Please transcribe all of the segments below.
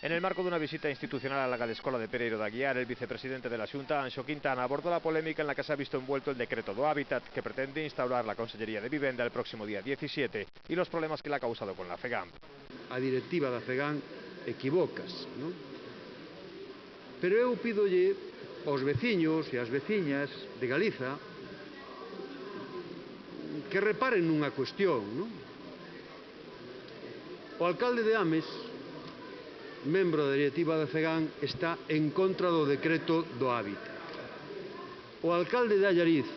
En el marco de una visita institucional a la Escola de Pereiro de Aguiar, el vicepresidente de la Xunta, Anxo Quintana, abordó la polémica en la que se ha visto envuelto el decreto do Hábitat que pretende instaurar la Consellería de Vivenda el próximo día 17 y los problemas que le ha causado con la FEGAMP. A directiva da FEGAMP equivocas, non? Pero eu pídolle aos veciños e ás veciñas de Galiza que reparen nunha cuestión, non? O alcalde de Ames, membro da directiva da FEGAMP, está en contra do decreto do Hábitat. O alcalde de Allariz,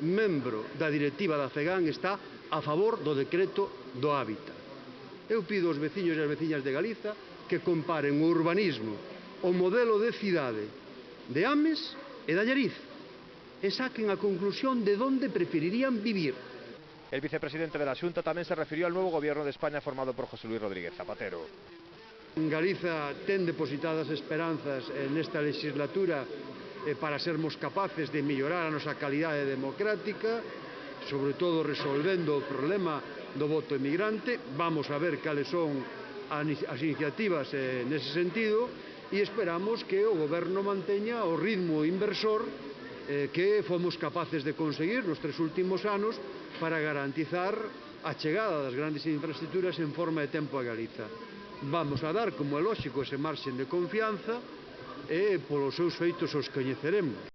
membro da directiva da FEGAMP, está a favor do decreto do Hábitat. Eu pido aos veciños e as veciñas de Galiza que comparen o urbanismo, o modelo de cidade de Ames e de Allariz e saquen a conclusión de onde preferirían vivir. El vicepresidente de la Xunta también se refirió al nuevo gobierno de España formado por José Luis Rodríguez Zapatero. Galiza ten depositadas esperanzas nesta legislatura para sermos capaces de mellorar a nosa calidade democrática, sobre todo resolvendo o problema do voto emigrante. Vamos a ver cales son as iniciativas nese sentido e esperamos que o goberno manteña o ritmo inversor que fomos capaces de conseguir nos 3 últimos anos para garantizar a chegada das grandes infraestructuras en forma de tempo a Galiza. Vamos a dar, como é lóxico, ese marxen de confianza e polos seus feitos os coñeceremos.